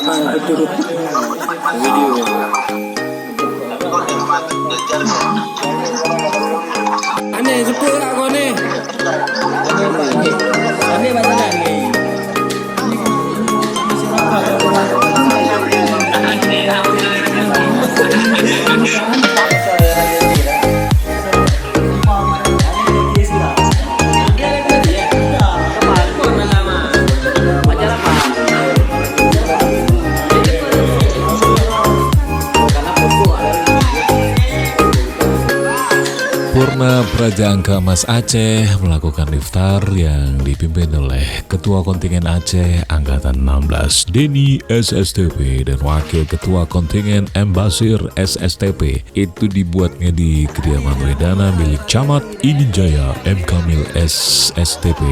Aneh jemput aku nih. Aneh banyak nih. Purna Praja Angka Mas Aceh melakukan iftar yang dipimpin oleh Ketua Kontingen Aceh Angkatan 16 Denny SSTP dan Wakil Ketua Kontingen M. Basir SSTP. Itu dibuatnya di kediaman Wedana milik Camat Idinjaya M. Kamil SSTP.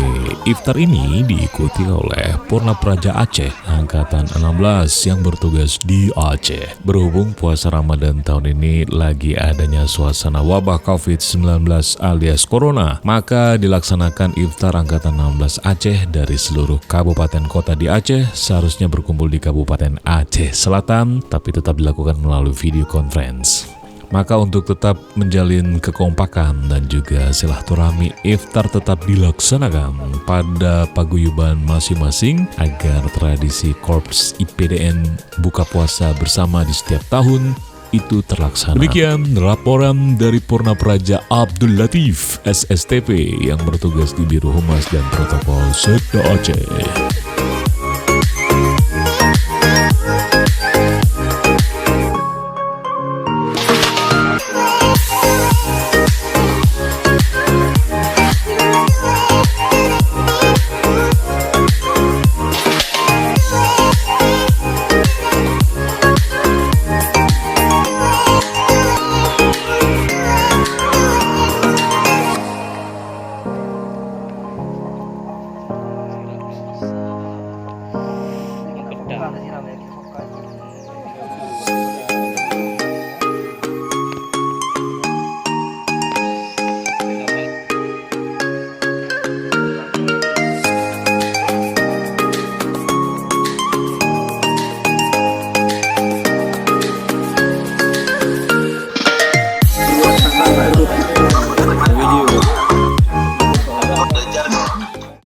Iftar ini diikuti oleh Purna Praja Aceh Angkatan 16 yang bertugas di Aceh. Berhubung puasa Ramadan tahun ini lagi adanya suasana wabah COVID-19 alias Corona, maka dilaksanakan iftar Angkatan 16 Aceh dari seluruh kabupaten kota di Aceh seharusnya berkumpul di Kabupaten Aceh Selatan, tapi tetap dilakukan melalui video conference. Maka untuk tetap menjalin kekompakan dan juga silaturahmi, iftar tetap dilaksanakan pada paguyuban masing-masing agar tradisi Korps IPDN buka puasa bersama di setiap tahun itu terlaksana. Demikian laporan dari Purna Praja Abdul Latif SSTP yang bertugas di Biro Humas dan Protokol Sekda Aceh.